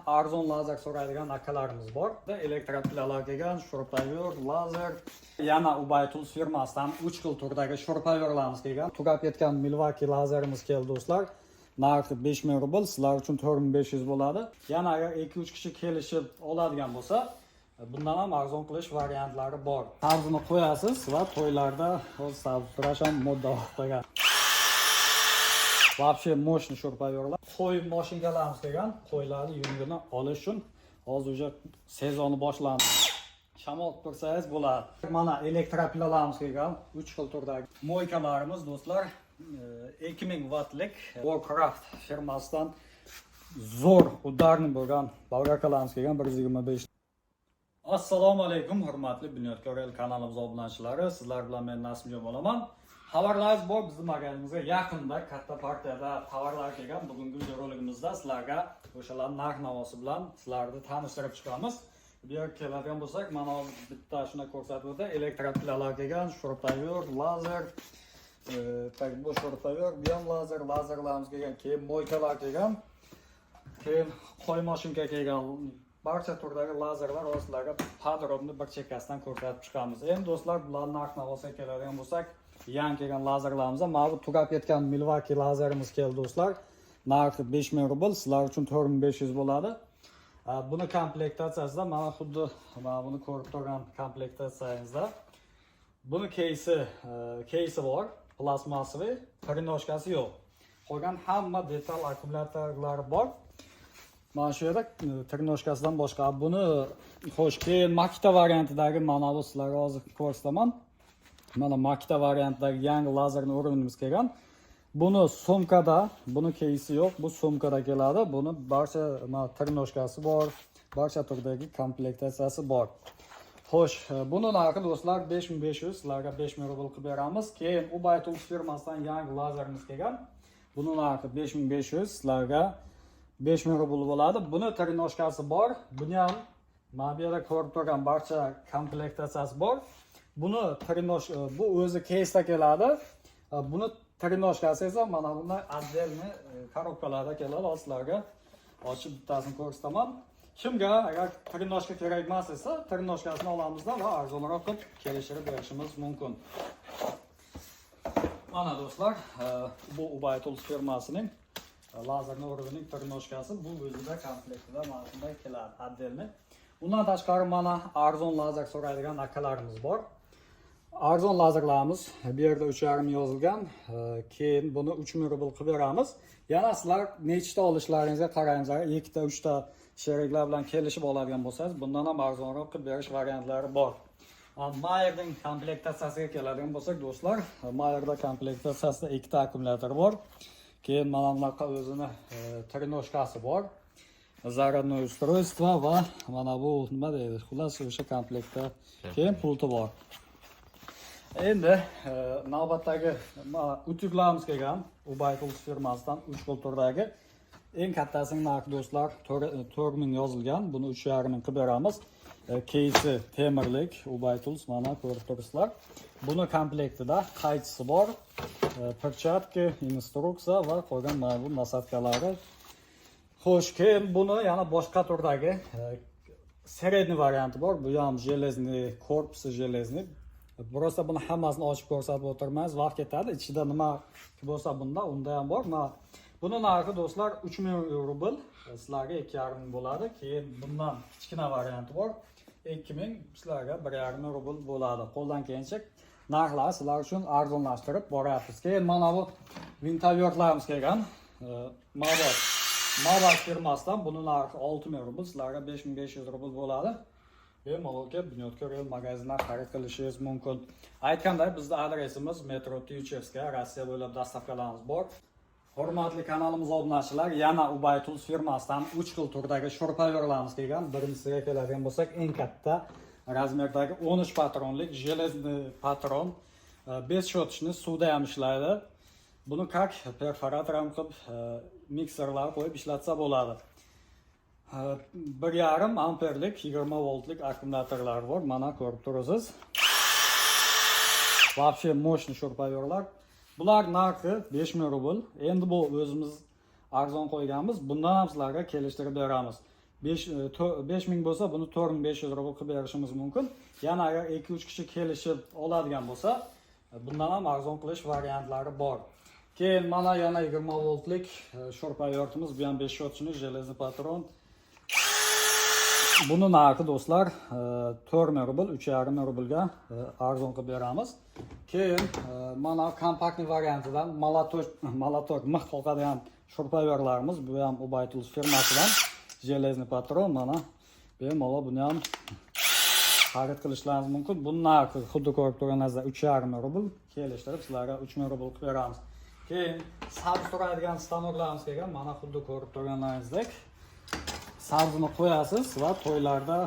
arzon lazer so'raydigan akalarimiz bor. Elektropilalar kelgan, shurpayor, lazer. Yana Ubay Tools firmasidan 3 xil turdagi shurpayorlarimiz kelgan. Tugab ketgan Milwaukee lazerimiz keldi do'stlar. Narxi 5000 rubl, sizlar uchun 4500 bo'ladi. Yana agar 2-3 kishi kelishib oladigan bo'lsa, bundan ham arzon qilish variantlari bor. Tarzini qo'yasiz va to'ylarda savtrasham modda qilgan. Вообще мощный shurpayorlar. Qo'y mashinkalarimiz kelgan, qo'ylarni yungini olish uchun hozir уже sezoni boshlandi. Shamol tursangiz bo'ladi. Mana elektropilalarimiz kelgan, 3 xil turdagi moykalarimiz do'stlar. 2000 wattlik Warcraft firmasidan zo'r udarni bo'lgan bolgakalarimiz kelgan 125. Assalomu alaykum hurmatli Bunyodkor el kanalimiz obunachilari. Sizlar bilan men Nasimjon bo'laman. Xabarlaringiz bor, bizning magazinimizga yaqinda katta partiyada tovarlar kelgan. Bugungi video roligimizda sizlarga o'shalar narx-navosi bilan sizlarni tanishtirib chiqamiz. Bu yerga keladigan bo'lsak, mana bitta shuna ko'rsatuvda elektropilalar kelgan, shurpayor, lazer, bu shurpayor, bu ham lazer, lazerlarimiz kelgan, keyin moykalar kelgan, keyin qo'y mashinka kelgan. Barcha turdagi lazerlar sizlarga podrobni bir chekkasidan ko'rsatib chiqamiz. Endi do'stlar, bularning narx-navosiga keladigan bo'lsak, yangi kelgan lazerlarimizda mana bu tugab ketgan Milwaukee lazerimiz keldi do'stlar. Narxi 5000 rubl, sizlar uchun 4500 bo'ladi. Buni komplektatsiyasida mana xuddi mana buni ko'rib turgan komplektatsiyangizda buni кейsi bor, plastmassaviy, trenoshkasi yo'q. Qolgan hamma detal akkumulyatorlari bor. Mana shu yerda trenoshkasidan boshqa buni xo'sh, keyin Makita variantidagi mana bu sizlarga hozir ko'rsataman. Mana Makita variantidagi yangi lazerni o'rinimiz kelgan. Buni sumkada, buni кейsi yo'q, bu sumkada keladi. Buni barcha trenoshkasi bor, barcha turdagi komplektatsiyasi bor. Xo'sh, buni narxi do'stlar 5500, sizlarga 5000 rubl qilib beramiz. Keyin Ubay Tools firmasidan yangi lazerimiz kelgan. Buni narxi 5500, sizlarga 5000 rubl bo'ladi. Buni trenoshkasi bor. Buni ham mana bu yerda ko'rib turgan barcha komplektatsiyasi bor. Buni bu o'zi keysda keladi. Buni trenoshkasi esa mana bunday отдельный korobkalarda keladi. Sizlarga ochib bittasini ko'rsataman. Kimga agar trenoshka kerak emas esa, trenoshkasini olamizda va arzonroq qilib kelishtirib berishimiz mumkin. Mana do'stlar, bu Ubay Tools firmasining lazerni o'rnining trenoshkasi, bu o'zida komplektida mana shunday keladi, отдельный. Bundan tashqari mana arzon lazer so'raydigan akalarimiz bor. Arzon lazerlarimiz bu yerda 3.5 yozilgan. Keyin buni 3000 rubl qilib beramiz. Yana sizlar nechta olishlaringizga qaraymiz. 2 ta, 3 ta sheriklar bilan kelishib oladigan bo'lsangiz, bundan ham arzonroq qilib berish variantlari bor. Mayerning komplektatsiyasiga keladigan bo'lsak, do'stlar, Mayerda komplektatsiyasida 2 ta akkumulyator bor. Keyin mana bunaqa o'zini trenoshkasi bor. Zaradnoy устройство va mana bu nima deydi? Xullas o'sha komplektda keyin pulti bor. Endi navbatdagi utyuglarimiz kelgan Ubay Tools firmasidan 3 xil turdagi eng kattasining narxi do'stlar 4000 yozilgan. Buni 3.5 qilib beramiz. Кейsi temirlik Ubay Tools mana ko'rib turibsizlar. Buni komplektida qaychisi bor, perchatki, instruksiya va qolgan mana bu nasatkalari. Xo'sh, keyin buni yana boshqa turdagi средний varianti bor. Bu ham железный, korpusi железный. Просто buni hammasini ochib ko'rsatib o'tirmaymiz, vaqt ketadi. Ichida nima bo'lsa unda ham bor. Buni narxi do'stlar 3000 rubl, sizlarga 2.5 bo'ladi. Keyin bundan kichkina varianti bor. 2000, sizlarga 1.5 rubl bo'ladi. Qo'ldan kelgancha narxlar sizlar uchun arzonlashtirib boryapmiz. Keyin mana bu vintayorlarimiz kelgan. Mabas firmasidan buni narxi 6000 rubl, sizlarga 5500 rubl bo'ladi. Bemalolga Bunyodkor el magazindan xarid qilishingiz mumkin. Aytganday, bizning adresimiz metro Tyuchevskaya, Rossiya bo'ylab dastavkalarimiz bor. Hurmatli kanalimiz obunachilar, yana Ubay Tools firmasidan 3 xil turdagi shurpayorlarimiz kelgan. Birinchisiga keladigan bo'lsak, eng katta razmerdagi 13 patronlik железный patron, 5 shotishni suvda ham ishlaydi. Buni как perforator ham qilib mikserlar qo'yib ishlatsa bo'ladi. 1.5 amperlik 20 voltlik akkumulyatorlar bor. Mana ko'rib turibsiz. Вообще мощный shurpayorlar. Bular narxi 5000 rubl. Endi bu o'zimiz arzon qo'yganmiz. Bundan ham sizlarga kelishtirib beramiz. 5000 bo'lsa, buni 4500 rubl qilib berishimiz mumkin. Yana agar 2-3 kishi kelishib oladigan bo'lsa, bundan ham arzon qilish variantlari bor. Keyin mana yana 20 voltlik sho'rpayortimiz, bu ham 5 shotchini железный patron. Buni narxi do'stlar 4000 rubl, 3,5 rublga arzon qilib beramiz. Keyin mana kompaktniy variantidan molotok mix qoqadigan sho'rpayorlarimiz, bu ham Ubaytools firmasidan железный patron, mana bemalol buni ham xarid qilishlaringiz mumkin. Buni narxi xuddi ko'rib turganingizdek 3,5 rubl, kelishtirib sizlarga 3000 rubl qilib beramiz. Keyin sabz turadigan stanoklarimiz kelgan, mana xuddi ko'rib turganingizdek sabzini qo'yasiz va to'ylarda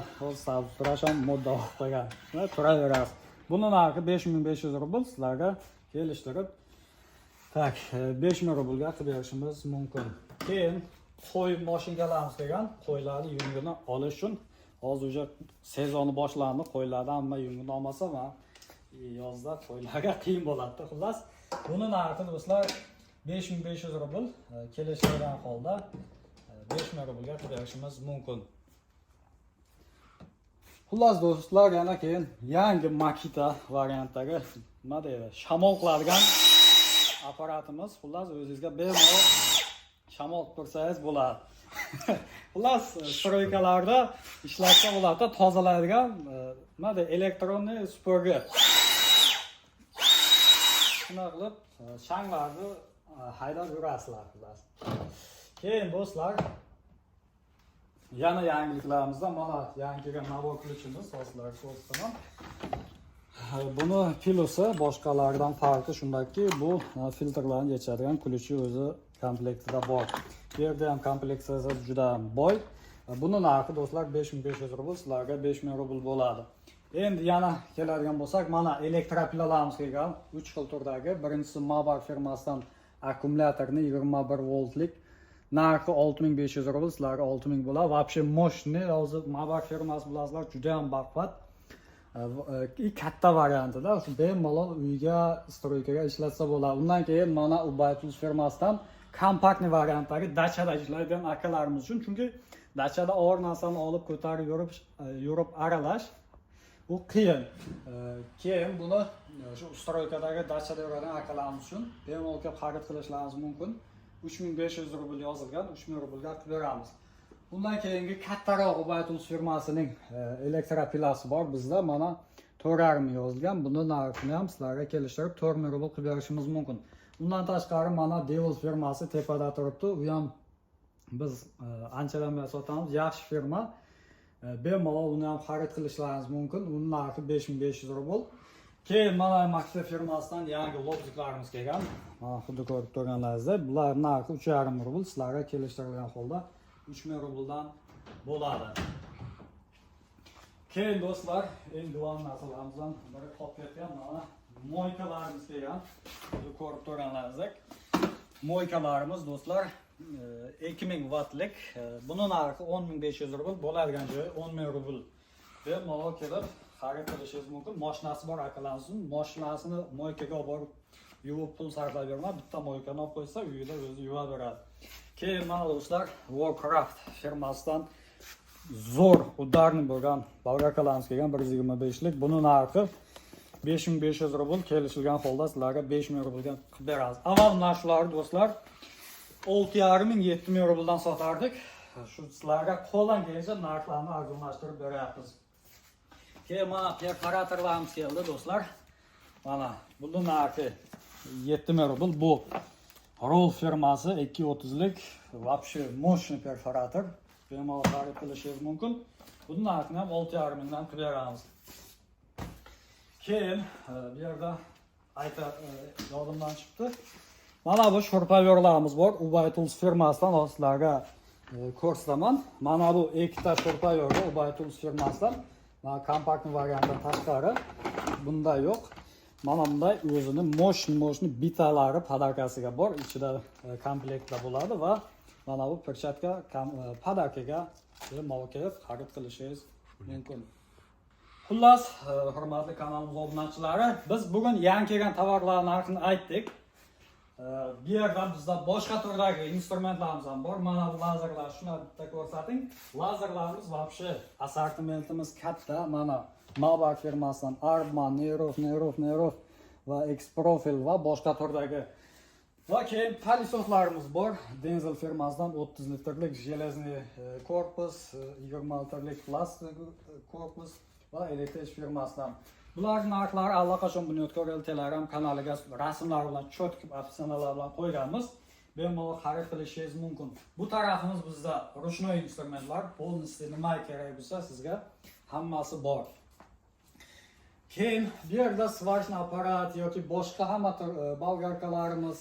sabz turash ham modda bo'lib qolgan va turaverasiz. Buni narxi 5500 rubl, sizlarga kelishtirib 5000 rublga qilib berishimiz mumkin. Keyin qo'y mashinalarimiz kelgan, qo'ylarning yungini olish uchun hozir уже sezoni boshlandi, qo'ylardan hamma yungini olmasa ham yozda qo'ylarga qiyin bo'ladi. Xullas, buni narxi do'stlar 5500 rubl, kelishtirgan holda 5000 rublga qilib berishimiz mumkin. Xullas do'stlar, yana keyin yangi Makita variantdagi nima deydi, shamol qiladigan apparatimiz. Xullas, o'zingizga bemalol shamol tursangiz bo'ladi. Xullas, stroykalarda ishlatsa bo'ladi, tozalaydigan nima deydi, elektronniy supurgi. Shuna qilib shanglarni haydab yurasizlar, xullas. Keyin do'stlar, yana yangiliklarimizdan mana yangi kelgan navor ключimiz, hozirlar ko'rsatam. Buni pilosi boshqalardan farqi shundaki, bu filtrlarni yechadigan ключi o'zi komplektida bor. Bu yerda ham kompleksiyasi juda boy. Buni narxi do'stlar 5500 rubl, sizlarga 5000 rubl bo'ladi. Endi yana keladigan bo'lsak, mana elektropilalarimiz kelgan 3 xil turdagi. Birinchisi Mabar firmasidan akkumulyatorni 21 voltlik. Narxi 6500 rubl, sizlarga 6000 bo'ladi. Вообще мощный, hozir Mabar firmasi bilasizlar, juda ham baquvvat. Katta variantida, shu bemalol uyga, stroykaga ishlatsa bo'ladi. Undan keyin mana Ubaytools firmasidan kompaktniy variantdagi dachada ishlaydigan akalarimiz uchun, chunki dachada og'ir narsani olib ko'tarib yurib aralash u qiyin. Keyin buni shu stroykadagi dachada yuradigan akalarimiz uchun bemalol kelib xarid qilishlaringiz mumkin. 3500 rubl yozilgan, 3000 rublga qilib beramiz. Bundan keyingi kattaroq Ubaytools firmasining elektropilasi bor bizda, mana 4,5 yozilgan. Buni narxini ham sizlarga kelishtirib 4000 rubl qilib berishimiz mumkin. Undan tashqari mana Devil firmasi tepada turibdi. U ham biz anchadan beri sotamiz, yaxshi firma. Bemalol uni ham xarid qilishlaringiz mumkin. Uning narxi 5500 rubl. Keyin mana Makita firmasidan yangi lobziklarimiz kelgan. Mana xuddi ko'rib turganingizdek, bular narxi 3,5 rubl, sizlarga kelishtirilgan holda 3000 rubldan bo'ladi. Keyin do'stlar, eng global narsalarimizdan biri qolib ketgan mana moykalarimiz kelgan. Xuddi ko'rib turganingizdek, moykalarimiz do'stlar 2000 wattlik. Buni narxi 10500 rubl, bo'ladigan joyi 10000 rubl. Bemalol kelib xarid qilishingiz mumkin. Mashinasi bor akalarimiz, mashinasini moykaga olib borib yuvib pul sarflab berma, bitta moykani olib qo'ysa uyida o'zi yuvaveradi. Keyin mana do'stlar, Warcraft firmasidan zo'r udarni bo'lgan balgakalarimiz kelgan 125lik. Buni narxi 5500 rubl, kelishilgan holda sizlarga 5000 rublga qilib beramiz. Avval narxlari do'stlar 6500-7000 rubldan sotardik. Shu sizlarga qo'ldan kelsa narxlarni arzonlashtirib beryapmiz. Keyin mana perforatorlarimiz keldi do'stlar. Mana buning narxi 7000 rubl. Bu Roll firmasi 230lik вообще мощный perforator. Bemalol xarid qilishingiz mumkin. Buning narxini ham 6500 mingdan qilib beramiz. Keyin bu yerda yodimdan chiqdi. Mana bu sho'rpayorlarimiz bor. Ubaytools firmasidan sizlarga ko'rsataman. Mana bu ikkita sho'rpayor Ubaytools firmasidan. Mana kompaktniy variantdan tashqari bunda yo'q. Mana bunday o'zini moshni bitalari podarkasiga bor. Ichida komplektda bo'ladi va mana bu perchatka podarkaga bemalol kelib xarid qilishingiz mumkin. Xullas, hurmatli kanalimiz obunachilari, biz bugun yangi kelgan tovarlar narxini aytdik. Bu yerda bizda boshqa turdagi instrumentlarimiz ham bor. Mana bu lazerlar, shuni bitta ko'rsating. Lazerlarimiz вообще assortimentimiz katta. Mana Mabak firmasidan Ardman, Nerov va X-Profil va boshqa turdagi. Va keyin palisotlarimiz bor. Denzel firmasidan 30 litrlik железный korpus, 20 litrlik plastik korpus va Electric firmasidan. Bularning narxlari allaqachon Bunyodkor Telegram kanaliga rasmlar bilan cho'tkib opsiyalar bilan qo'yganmiz. Bemalol xarid qilishingiz mumkin. Bu tarafimiz bizda ruchnoy instrumentlar, полностью nima kerak bo'lsa sizga hammasi bor. Keyin bu yerda svajniy apparat yoki boshqa hamma bolgarkalarimiz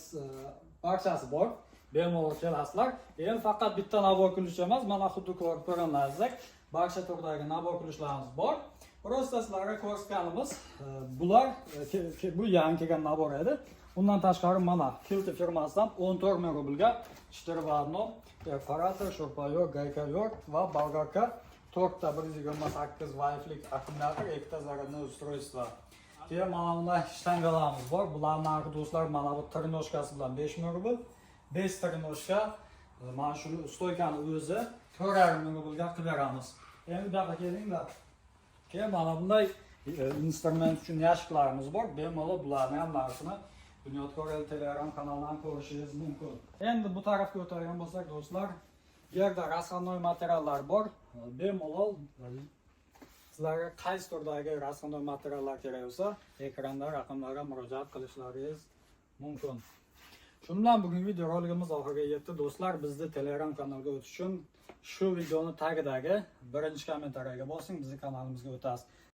barchasi bor. Bemalol kelasizlar. Endi faqat bitta nabor kulush emas, mana xuddi ko'rib turganlaringizdek barcha turdagi nabor kulishlarimiz bor. Просто sizlarga ko'rsatganimiz bular bu yangi kelgan nabor edi. Undan tashqari mana Hilti firmasidan 14 ming rublga shtirvadno, perforator, sho'rpayor, gaykayor va bolgarka 4 ta 128 Wi-Fi akkumulyator, 2 ta zaryadnoy устройство. Keyin mana bunday shtangalarimiz bor. Bularning narxi do'stlar mana bu trenoshkasi bilan 5 ming rubl, 5 trenoshka mana shu stoykani o'zi 4,5 ming rublga qilib beramiz. Endi bu yoqqa kelinglar. Keyin mana bunday instrument uchun yashiklarimiz bor. Bemalol bularning hammasini Bunyodkor Telegram kanalidan ko'rishingiz mumkin. Endi bu tarafga o'tadigan bo'lsak do'stlar, bu yerda rasmnoy materiallar bor. Bemalol sizlarga qaysi turdagi rasmnoy materiallar kerak bo'lsa, ekranda raqamlarga murojaat qilishlaringiz mumkin. Shu bilan bugungi video roligimiz oxiriga yetdi do'stlar. Bizni Telegram kanaliga o'tish uchun shu videoni tagidagi birinchi kommentariyaga bosing, bizning kanalimizga o'tasiz.